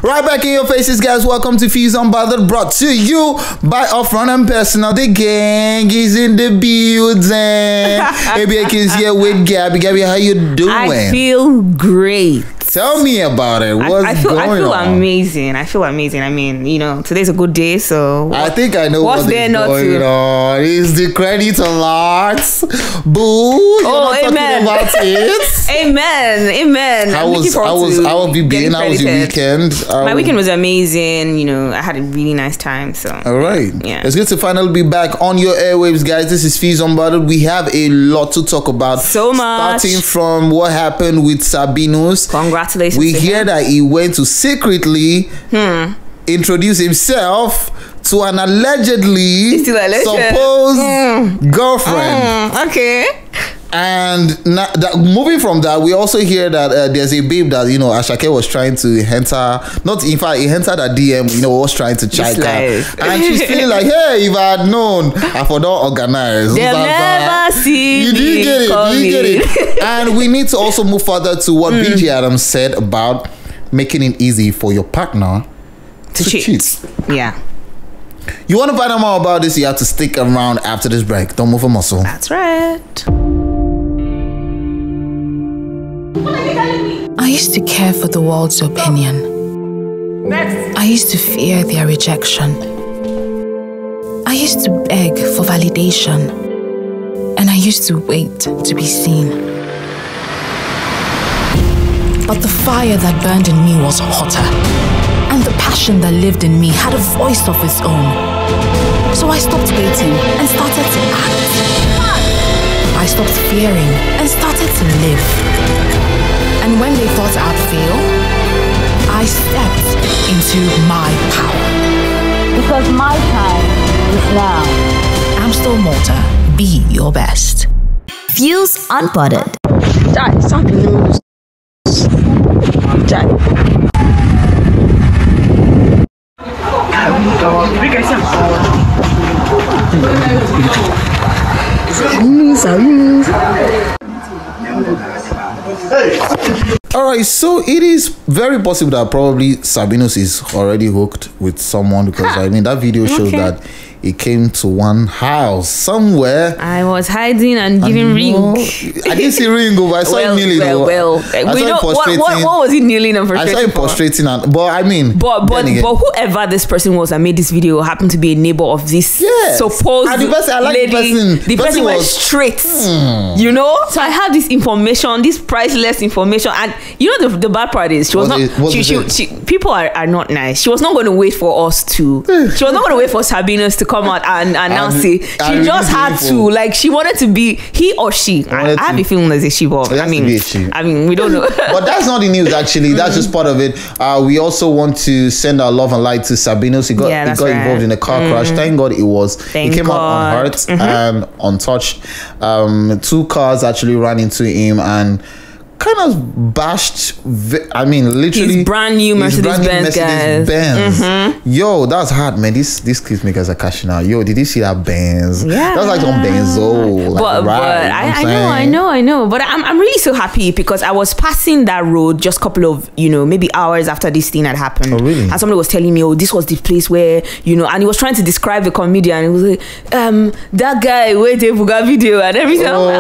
Right back in your faces, guys. Welcome to Fuse Unbothered, brought to you by Upfront and Personal. The gang is in the building. ABK is here with Gabby. Gabby, how you doing? I feel great. Tell me about it. I feel amazing. I feel amazing. I mean, you know, today's a good day, so I think I know what's going on. Is the credit alert? Boo! Oh, amen. About it. Amen. How have you been? How was your weekend? My weekend was amazing. You know, I had a really nice time. So all right, yeah, it's good to finally be back on your airwaves, guys. This is Fuse Unbothered. We have a lot to talk about. So much. Starting from what happened with Sabinus. Congratulations. We hear that he went to secretly introduce himself to an allegedly supposed girlfriend. Okay. And moving from that, we also hear that there's a babe that, you know, Asake was trying to enter. Not, in fact, he entered a DM, you know, was trying to check her. And she's feeling like, hey, if I had known, I for don't organize. They'll never see you did get it. And we need to also move further to what BJ Adams said about making it easy for your partner to cheat. Yeah. You want to find out more about this, you have to stick around after this break. Don't move a muscle. That's right. I used to care for the world's opinion. Next. I used to fear their rejection. I used to beg for validation. And I used to wait to be seen. But the fire that burned in me was hotter. And the passion that lived in me had a voice of its own. So I stopped waiting and started to act. I stopped fearing and started to live. And when they thought I'd fail, I stepped into my power. Because my time is now. Amstel Malta, be your best. Fuse Unbothered. Sabinus. All right, so it is very possible that probably Sabinus is already hooked with someone, because I mean that video shows that he came to one house somewhere. I was hiding and giving ring. I didn't see ring, but I saw him kneeling. We know what was he kneeling and I saw him prostrating, but I mean, but whoever this person was that made this video happened to be a neighbor of this supposed lady. The person was straight, you know. So I have this information, this priceless information, and you know the bad part is she was not. People are not nice. She was not going to wait for us to. She was not going to wait for Sabinus to come out and announce it. She just had to, like, she wanted to be he or she. I have a feeling as a she, but I mean, we don't know. But that's not the news, actually. That's just part of it. We also want to send our love and light to Sabinus. He got involved in a car crash. Thank God he came out unhurt and untouched. 2 cars actually ran into him and kind of bashed. I mean, literally his brand new Mercedes-Benz, guys. Yo, that's hard, man. These kids makers are cashing out. Yo, did you see that Benz? Yeah, that's like on Benzo. Like, but I know. But I'm really so happy because I was passing that road just a couple of, you know, maybe hours after this thing had happened. Oh, really? And somebody was telling me, oh, this was the place where, you know, and he was trying to describe the comedian. He was like, that guy where they got video and everything. I'm like,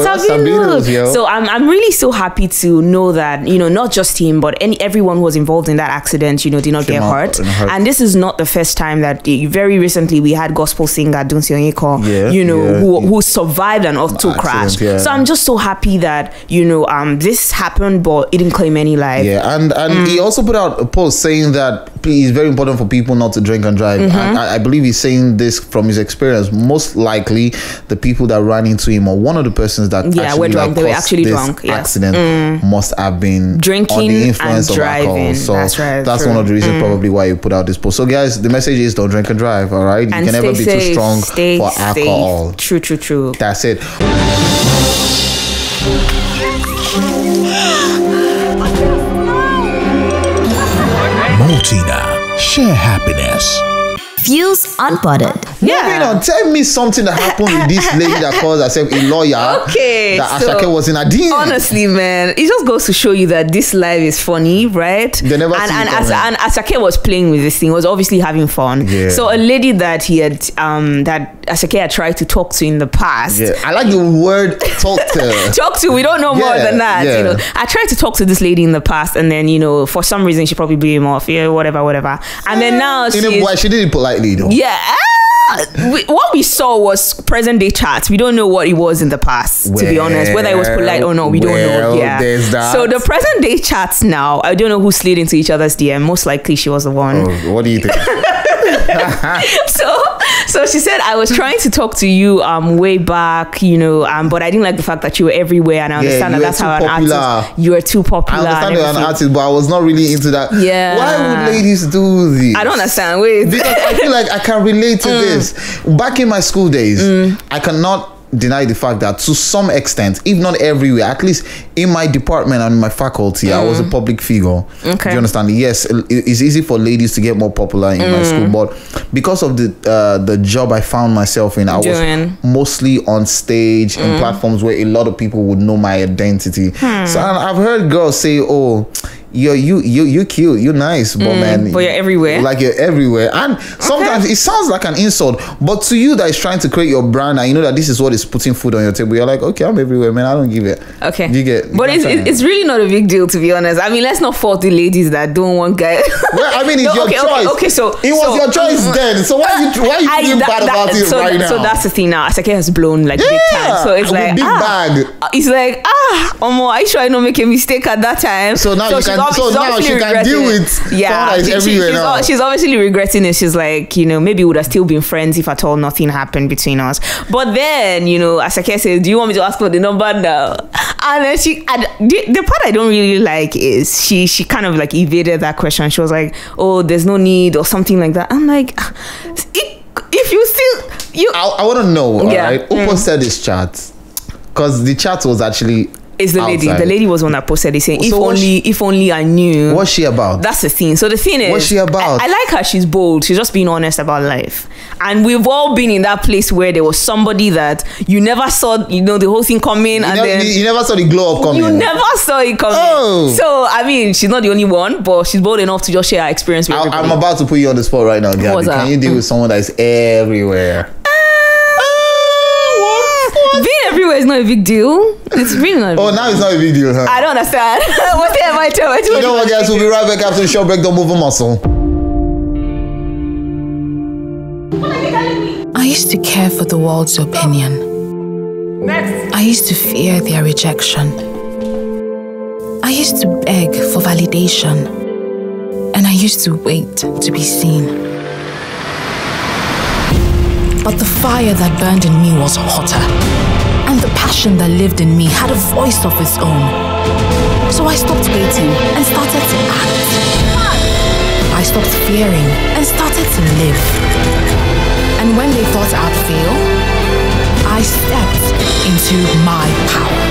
Sabinus. So I'm really so happy to know that, you know, not just him but everyone who was involved in that accident, you know, did not get hurt. And this is not the first time that very recently we had gospel singer Dunsi Onyeko, you know, who survived an auto crash. So I'm just so happy that, you know, this happened but it didn't claim any life. And he also put out a post saying that it's very important for people not to drink and drive. And I believe he's saying this from his experience. Most likely the people that ran into him or one of the persons that were drunk. They were actually drunk. Accident must have been drinking on the influence and driving. Of alcohol. So that's one of the reasons probably why you put out this post. So guys, the message is don't drink and drive. All right, you can never be too strong for alcohol. True. That's it. Maltina, share happiness. Fuse Unbothered. Moving on, tell me something that happened with this lady that calls herself a lawyer. Okay, that Asake was in a DM. Honestly, man, it just goes to show you that this life is funny, right? They never and Asake was playing with this thing, was obviously having fun. Yeah. So a lady that he had that Asake had tried to talk to in the past. Yeah. I like the word talk to. Talk to, we don't know more than that. Yeah. You know, I tried to talk to this lady in the past, and then, you know, for some reason she probably blew him off. Yeah, whatever. And then now she did it politely though. Yeah. What we saw was present day chats. We don't know what it was in the past, to be honest. Whether it was polite or not, we don't know. Yeah. There's that. So the present day chats now, I don't know who slid into each other's DM. Most likely she was the one. Oh, what do you think? So she said, I was trying to talk to you way back, you know, but I didn't like the fact that you were everywhere, and I understand that that's how an artist, you were too popular. I understand you're an artist, but I was not really into that. Yeah. Why would ladies do this? I don't understand. Wait. Because I feel like I can relate to this. Back in my school days, I cannot deny the fact that to some extent, if not everywhere, at least in my department and in my faculty, I was a public figure. Okay. Do you understand? Yes, it's easy for ladies to get more popular in my school, but because of the job I found myself in, I was mostly on stage and platforms where a lot of people would know my identity. So I've heard girls say, "Oh, you cute, you're nice, but man, but you're everywhere." Like you're everywhere, and sometimes it sounds like an insult, but to you that is trying to create your brand and you know that this is what is putting food on your table, you're like, okay, I'm everywhere, man. I don't give it. Okay, you get. But it's really not a big deal, to be honest. I mean, let's not fault the ladies that don't want guys. Well, I mean, it's your choice. Okay, so it was your choice then. So why you feeling bad about it right now? So that's the thing now. Asake has blown like big time. So it's like big bag. It's like Omo, are you sure I don't make a mistake at that time? So now you can. So now she can deal with she's obviously regretting it. She's like, you know, maybe we would have still been friends if at all nothing happened between us. But then, you know, Asake said, do you want me to ask for the number now? And then the part I don't really like is she kind of like evaded that question. She was like, oh, there's no need or something like that. I'm like, if you still I want to know, alright, who posted this chat? Because the chat was actually it's the lady. The lady was one that posted it saying, if only I knew. What's she about? That's the thing. So the thing is, what's she about? I like her. She's bold. She's just being honest about life. And we've all been in that place where there was somebody that you never saw, you know, the whole thing coming, you never saw the glow up coming. You never saw it coming. Oh. So I mean, she's not the only one, but she's bold enough to just share her experience with everybody. I'm about to put you on the spot right now, Gabby. Can you deal with someone that is everywhere? Being everywhere is not a big deal. It's really not. Now it's not a big deal, huh? I don't understand. What am I telling you? You know what, guys? We'll be right back after the short break. Don't move a muscle. I used to care for the world's opinion. Next. I used to fear their rejection. I used to beg for validation. And I used to wait to be seen. But the fire that burned in me was hotter. And the passion that lived in me had a voice of its own. So I stopped waiting and started to act. I stopped fearing and started to live. And when they thought I'd fail, I stepped into my power.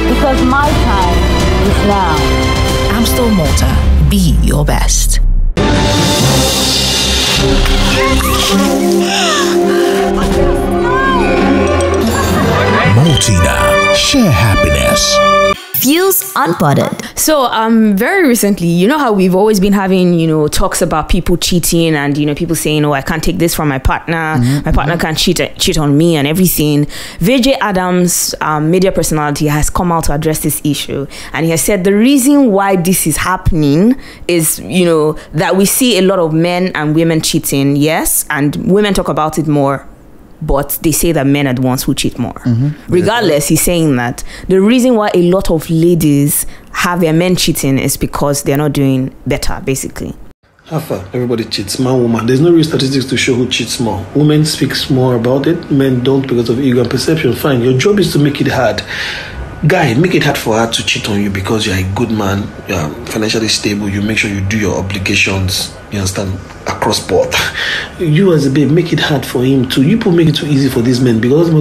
Because my time is now. Amstel Malta, be your best. Maltina, share happiness. Views Unbothered. So very recently, you know how we've always been having, you know, talks about people cheating and, you know, people saying, oh, I can't take this from my partner. My partner can't cheat on me and everything. Vijay Adams, media personality, has come out to address this issue. And he has said the reason why this is happening is, you know, that we see a lot of men and women cheating, yes, and women talk about it more. But they say that men are the ones who cheat more. Regardless, he's saying that the reason why a lot of ladies have their men cheating is because they're not doing better, basically. How far? Everybody cheats, man, woman. There's no real statistics to show who cheats more. Women speak more about it. Men don't because of ego and perception. Fine. Your job is to make it hard. Guy, make it hard for her to cheat on you because you're a good man, you're financially stable, you make sure you do your obligations, You understand? Across board. You as a babe, make it hard for him too. You make it too easy for these men because is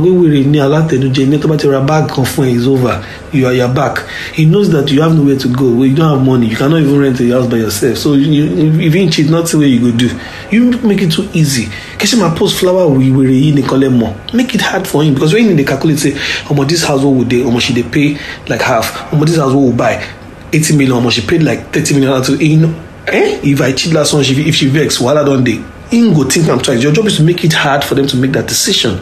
over. You're back. He knows that you have nowhere to go. You don't have money. You cannot even rent a house by yourself. So if you cheat, not the way you go do. You make it too easy. My post flower we more. Make it hard for him because when they calculate, say, how much this house would they, how much they pay like half, how much this house will buy 80 million, how much she paid like 30 million to if I cheat last one, if she vex, while I don't they go think I'm trying. Your job is to make it hard for them to make that decision.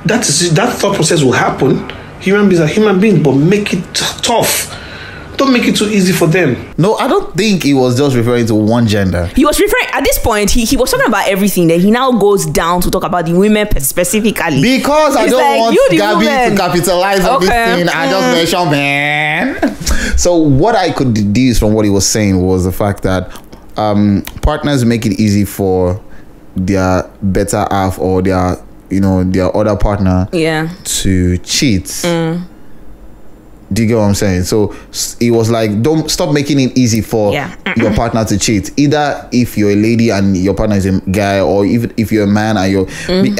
That thought process will happen. Human beings are human beings, but make it tough. Don't make it too easy for them. No, I don't think he was just referring to one gender. He was referring, at this point, he was talking about everything. Then he now goes down to talk about the women specifically. Because I don't want Gabby to capitalize on this thing. I just mentioned man. So what I could deduce from what he was saying was the fact that partners make it easy for their better half or their other partner to cheat. Do you get what I'm saying? So it was like, don't stop making it easy for your partner to cheat. Either if you're a lady and your partner is a guy, or even if you're a man and you're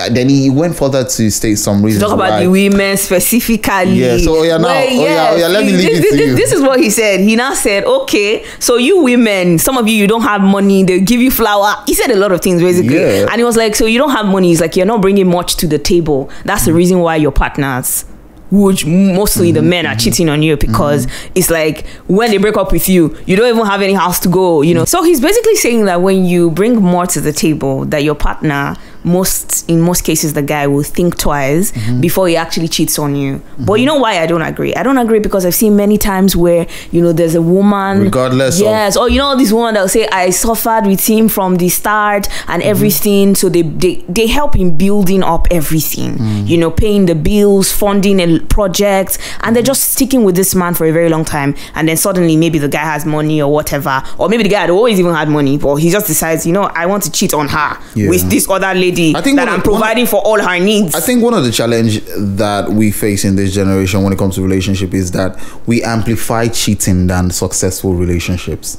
then he went further to state some reasons. Talk about the women specifically. Yeah. So let me leave it to you. This is what he said. He now said, okay, so you women, some of you don't have money, they give you flour. He said a lot of things basically. Yeah. And he was like, so you don't have money. He's like, you're not bringing much to the table. That's the reason why your partners, which mostly the men are cheating on you, because it's like when they break up with you, you don't even have any house to go, So he's basically saying that when you bring more to the table, that your partner, in most cases, the guy will think twice before he actually cheats on you. But you know why I don't agree? I don't agree because I've seen many times where, there's a woman, regardless or this woman that will say, I suffered with him from the start and everything. So they help in building up everything, paying the bills, funding a project, and they're just sticking with this man for a very long time. And then suddenly maybe the guy has money or whatever, or maybe the guy had always even had money, but he just decides, I want to cheat on her with this other lady that I'm providing for all her needs. I think one of the challenge that we face in this generation when it comes to relationship is that we amplify cheating than successful relationships.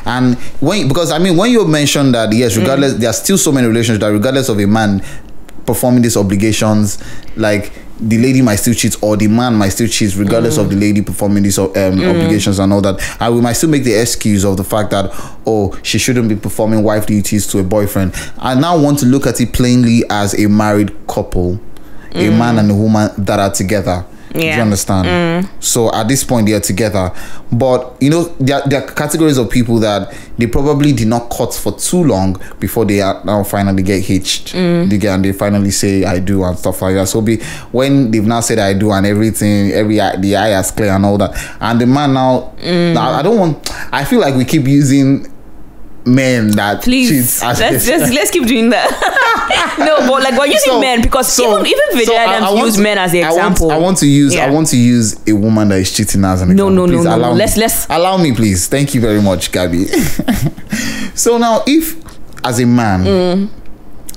And when you mentioned that, yes, regardless, there are still so many relationships that regardless of a man performing these obligations, like the lady might still cheat or the man might still cheat regardless of the lady performing these obligations and all that, and we might still make the excuse of the fact that she shouldn't be performing wife duties to a boyfriend. I now want to look at it plainly as a married couple, a man and a woman that are together. Do you understand? So at this point, they are together. But, there are categories of people that they probably did not cut for too long before they are now finally get hitched. And they finally say, I do, and stuff like that. So when they've now said I do and everything, the eye is clear and all that. And the man now I feel like we keep using men that please let's keep doing that. No, but like we're using men because even Adams use men as the example. I want to use a woman that is cheating as an example. No. Let's allow me, please. Thank you very much, Gabby. So now, if as a man,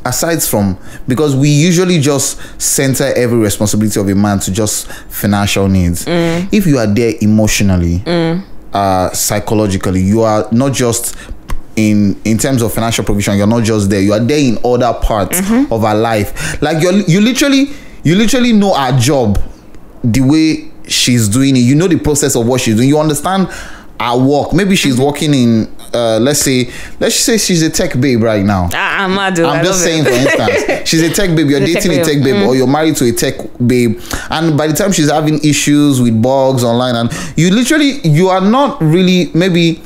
aside from, because we usually just center every responsibility of a man to just financial needs, if you are there emotionally, psychologically, you are not just in terms of financial provision, you're not just there, you are there in other parts of our life. Like you literally know our job the way she's doing it. You know the process of what she's doing. You understand our work. Maybe she's working in let's say she's a tech babe right now. I'm just saying, for instance, she's a tech babe, you're dating a tech babe, or you're married to a tech babe, and by the time she's having issues with bugs online, and you are not really, maybe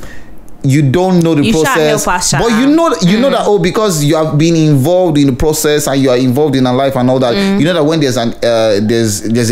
you don't know the process, but you know that because you have been involved in the process and you are involved in her life and all that, you know that when there's a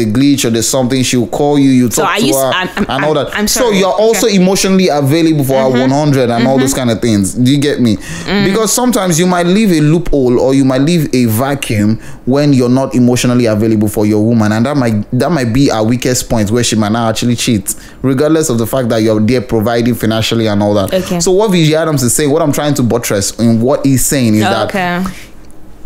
glitch or there's something, she'll call you talk to her and all that. So you're also emotionally available for her 100 and all those kind of things. Do you get me? Because sometimes you might leave a loophole or you might leave a vacuum when you're not emotionally available for your woman, and that might be our weakest point where she might not actually cheat, regardless of the fact that you're there providing financially and all that. So what VG Adams is saying, what I'm trying to buttress in what he's saying is that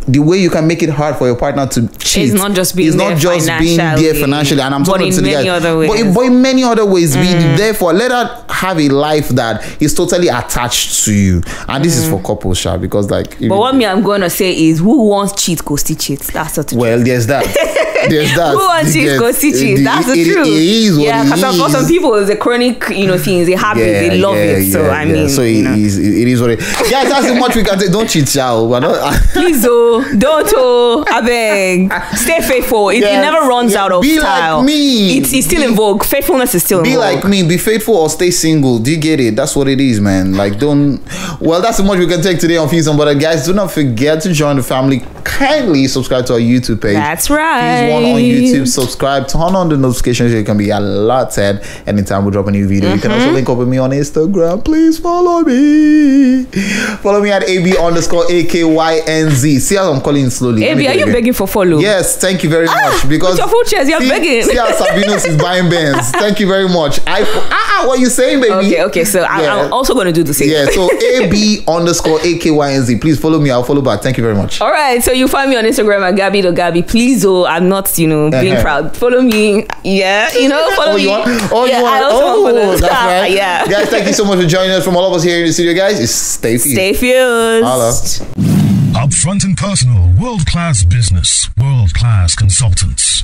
the way you can make it hard for your partner to cheat, it's not just being there financially, and I'm talking to the guys, but in many other ways, therefore let her have a life that is totally attached to you, and this is for couples, Sha, because like. But what I'm gonna say is, who wants cheat go still cheat. That's what. Well, there's that. There's that. Who wants cheat go still cheat. That's the truth. It is what because for some people it's a chronic, thing. They have it. They love it. So I mean, so it is what it. Guys, that's how much we can say. Don't cheat, Chow. Please, don't. I beg. Stay faithful. It never runs out of style. Like me. It's still in vogue. Faithfulness is still in vogue. Be like me. Be faithful or stay single. Do you get it? That's what it is, man. Like, don't. Well, that's how much we can take today on Fuse on Butter. Guys, do not forget to join the family. Kindly subscribe to our YouTube page. That's right. Fuse One on YouTube. Subscribe. Turn on the notifications so you can be alerted anytime we drop a new video. You can also link up with me on Instagram. Please follow me. Follow me at AB_AKYNZ. See how I'm calling it slowly. AB, are you begging for follow? Yes, thank you very much. Because with your full chest, you're begging. See how Sabinus is buying bands. Thank you very much. What are you saying, baby? Okay. So I'm also going to do the same. Yeah. So AB_AKYNZ. Please follow me. I'll follow back. Thank you very much. All right. So you find me on Instagram at Gabby. Please, I'm not, being proud. Follow me. Yeah. Follow me. You want? That's right. Yeah. Guys, thank you so much for joining us. From all of us here in the studio, guys, it's stay fused. Stay fused. Upfront and personal, world-class business, world-class consultants.